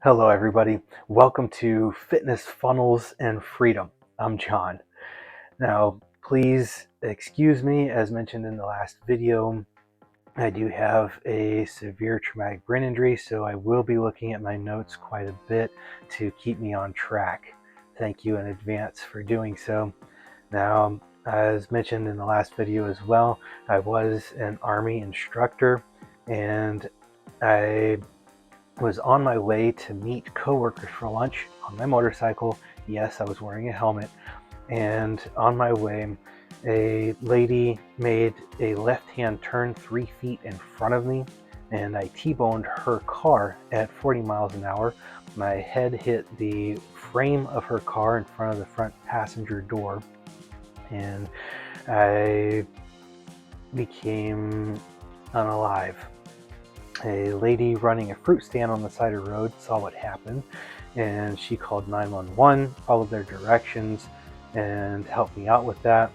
Hello, everybody. Welcome to Fitness Funnels and Freedom. I'm John. Now, please excuse me, as mentioned in the last video, I do have a severe traumatic brain injury, so I will be looking at my notes quite a bit to keep me on track. Thank you in advance for doing so. Now, as mentioned in the last video as well, I was an Army instructor, and I was on my way to meet coworkers for lunch on my motorcycle. Yes, I was wearing a helmet. And on my way, a lady made a left-hand turn 3 feet in front of me, and I T-boned her car at 40 miles an hour. My head hit the frame of her car in front of the front passenger door, and I became unalive. A lady running a fruit stand on the side of the road saw what happened, and she called 911, followed their directions, and helped me out with that.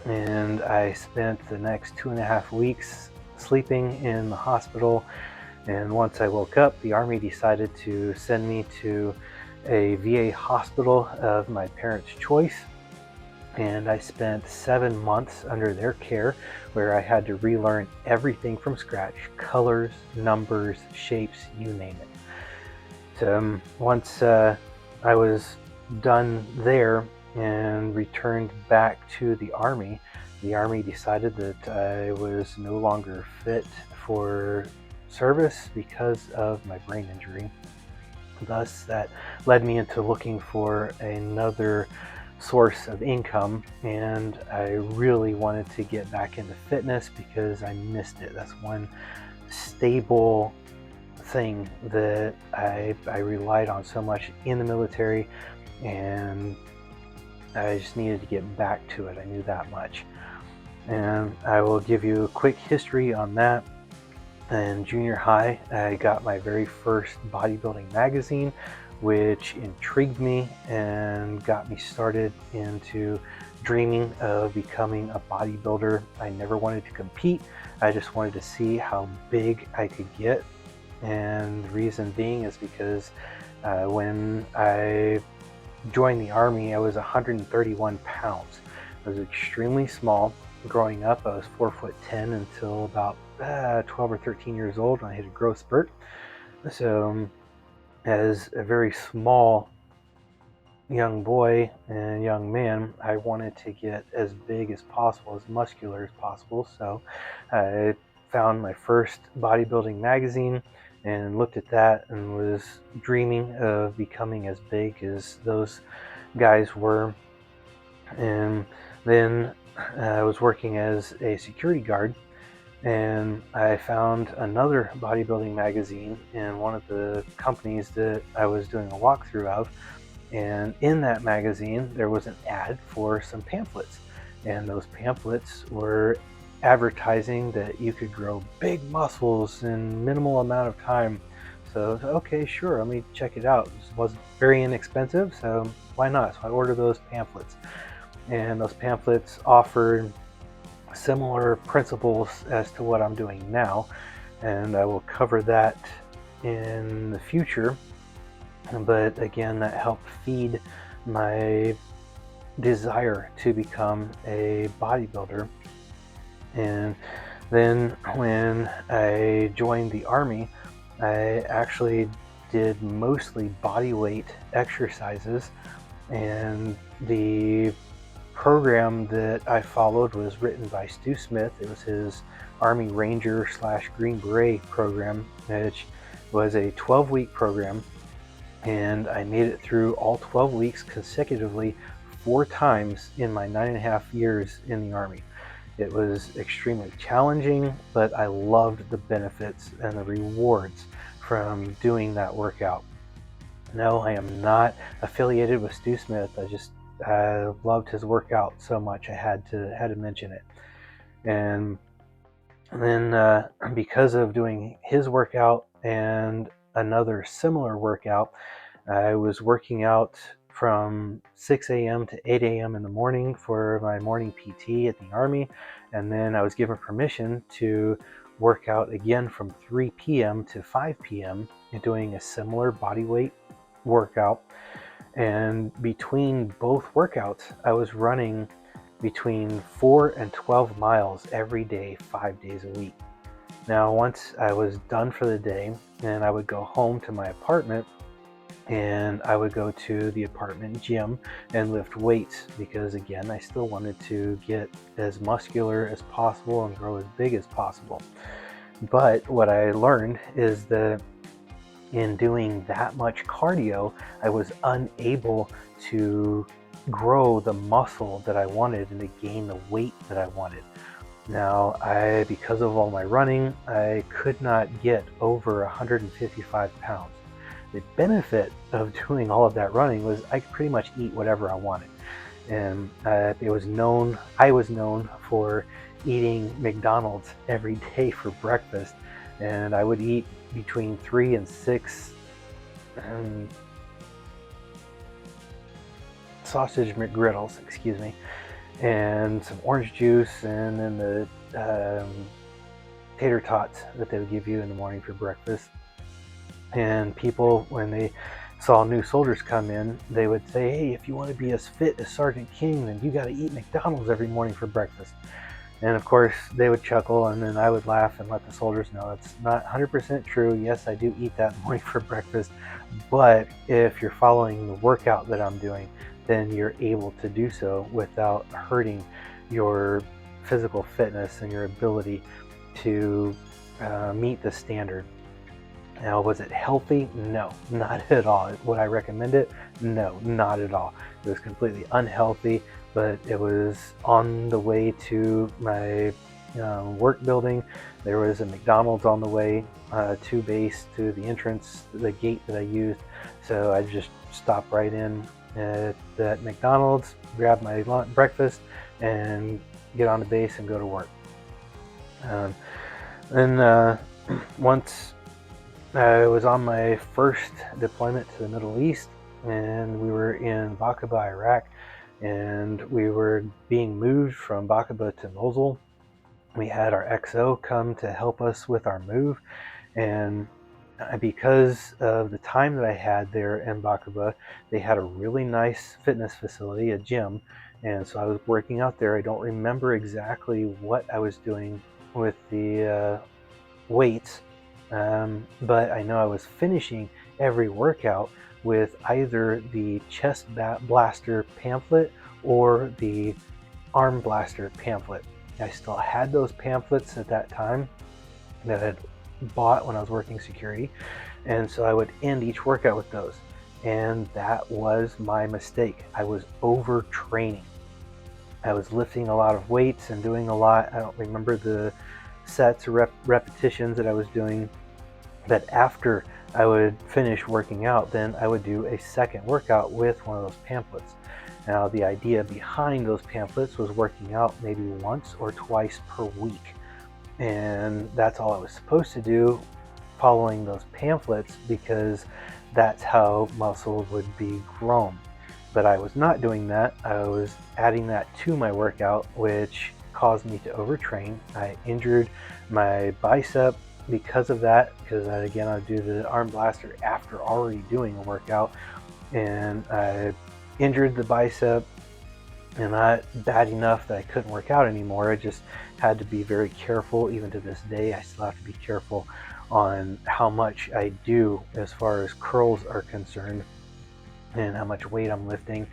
And I spent the next 2.5 weeks sleeping in the hospital. And once I woke up, the Army decided to send me to a VA hospital of my parents' choice. And I spent 7 months under their care, where I had to relearn everything from scratch: colors, numbers, shapes, you name it. So once I was done there and returned back to the Army decided that I was no longer fit for service because of my brain injury. Thus, that led me into looking for another source of income, and I really wanted to get back into fitness because I missed it. That's one stable thing that I relied on so much in the military, and I just needed to get back to it. I knew that much. And I will give you a quick history on that. In junior high, I got my very first bodybuilding magazine, which intrigued me and got me started into dreaming of becoming a bodybuilder. I never wanted to compete. I just wanted to see how big I could get. And the reason being is because when I joined the Army, I was 131 pounds. I was extremely small. Growing up, I was 4'10" until about 12 or 13 years old when I hit a growth spurt. So as a very small young boy and young man, I wanted to get as big as possible, as muscular as possible. So I found my first bodybuilding magazine and looked at that and was dreaming of becoming as big as those guys were. And then I was working as a security guard, and I found another bodybuilding magazine in one of the companies that I was doing a walkthrough of. And in that magazine, there was an ad for some pamphlets. And those pamphlets were advertising that you could grow big muscles in minimal amount of time. So, okay, sure, let me check it out. It was very inexpensive, so why not? So I ordered those pamphlets. And those pamphlets offered similar principles as to what I'm doing now. And I will cover that in the future. But again, that helped feed my desire to become a bodybuilder. And then when I joined the Army, I actually did mostly bodyweight exercises, and the program that I followed was written by Stu Smith. It was his Army Ranger / Green Beret program, which was a 12-week program. And I made it through all 12 weeks consecutively 4 times in my 9.5 years in the Army. It was extremely challenging, but I loved the benefits and the rewards from doing that workout. No, I am not affiliated with Stu Smith. I loved his workout so much I had to mention it. And then because of doing his workout and another similar workout, I was working out from 6 a.m. to 8 a.m. in the morning for my morning PT at the Army, and then I was given permission to workout again from 3 p.m. to 5 p.m. and doing a similar body weight workout. And between both workouts, I was running between 4 and 12 miles every day, 5 days a week. Now, once I was done for the day, and I would go home to my apartment, and I would go to the apartment gym and lift weights because, again, I still wanted to get as muscular as possible and grow as big as possible. But what I learned is that in doing that much cardio, I was unable to grow the muscle that I wanted and to gain the weight that I wanted. Now, because of all my running, I could not get over 155 pounds. The benefit of doing all of that running was I could pretty much eat whatever I wanted. And I was known for eating McDonald's every day for breakfast. And I would eat between 3 and 6 sausage McGriddles, and some orange juice, and then the tater tots that they would give you in the morning for breakfast. And people, when they saw new soldiers come in, they would say, hey, if you want to be as fit as Sergeant King, then you got to eat McDonald's every morning for breakfast. And of course, they would chuckle, and then I would laugh and let the soldiers know it's not 100% true. Yes, I do eat that morning for breakfast, but if you're following the workout that I'm doing, then you're able to do so without hurting your physical fitness and your ability to meet the standard. Now, was it healthy? No, not at all. Would I recommend it? No, not at all. It was completely unhealthy, but it was on the way to my work building. There was a McDonald's on the way to base, to the entrance, the gate that I used. So I just stopped right in at that McDonald's, grab my breakfast, and get on the base and go to work. Then once I was on my first deployment to the Middle East, and we were in Baqubah, Iraq, and we were being moved from Baqubah to Mosul. We had our XO come to help us with our move, and because of the time that I had there in Baqubah, they had a really nice fitness facility, a gym, and so I was working out there. I don't remember exactly what I was doing with the weights, but I know I was finishing every workout with either the chest blaster pamphlet or the arm blaster pamphlet. I still had those pamphlets at that time that I had bought when I was working security, and so I would end each workout with those, and that was my mistake. I was overtraining. I was lifting a lot of weights and doing a lot. I don't remember the sets or repetitions that I was doing, but after I would finish working out, then I would do a second workout with one of those pamphlets. Now, the idea behind those pamphlets was working out maybe once or twice per week, and that's all I was supposed to do, following those pamphlets, because that's how muscle would be grown. But I was not doing that. I was adding that to my workout, which caused me to overtrain. I injured my bicep because of that, because again, I would do the arm blaster after already doing a workout, and I injured the bicep, and not bad enough that I couldn't work out anymore. I just had to be very careful. Even to this day, I still have to be careful on how much I do as far as curls are concerned and how much weight I'm lifting.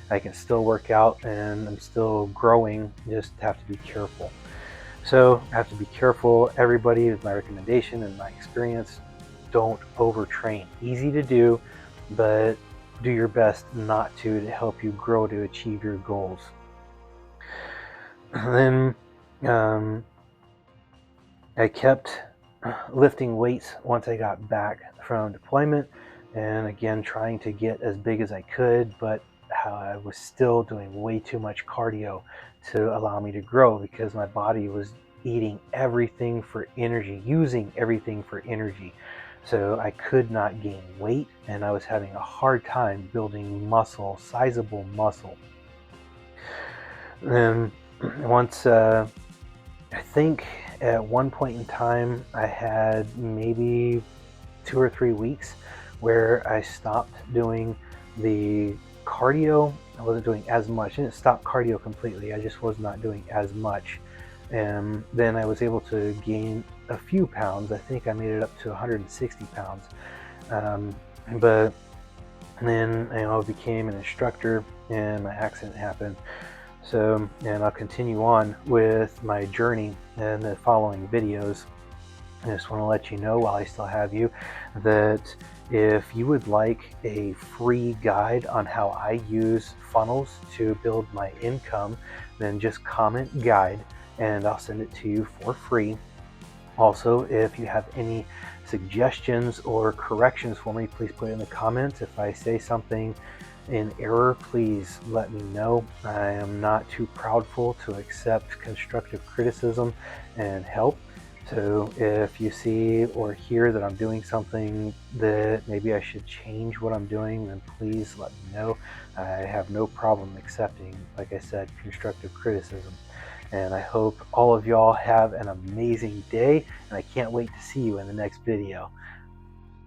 I can still work out and I'm still growing, just have to be careful. So I have to be careful. Everybody, is my recommendation and my experience, don't overtrain. Easy to do, but do your best not to help you grow to achieve your goals. And then I kept lifting weights once I got back from deployment, and again trying to get as big as I could, but I was still doing way too much cardio to allow me to grow, because my body was eating everything for energy, using everything for energy. So I could not gain weight, and I was having a hard time building muscle, sizable muscle. And once I think At one point in time, I had maybe 2 or 3 weeks where I stopped doing the cardio. I wasn't doing as much. I didn't stop cardio completely. I just was not doing as much. And then I was able to gain a few pounds. I think I made it up to 160 pounds. But then I became an instructor and my accident happened. So, and I'll continue on with my journey in the following videos. I just want to let you know, while I still have you, that if you would like a free guide on how I use funnels to build my income, then just comment guide and I'll send it to you for free. Also, if you have any suggestions or corrections for me, please put it in the comments. If I say something in error, please let me know. I am not too proudful to accept constructive criticism and help. So if you see or hear that I'm doing something that maybe I should change what I'm doing, then please let me know. I have no problem accepting, like I said, constructive criticism. And I hope all of y'all have an amazing day, and I can't wait to see you in the next video.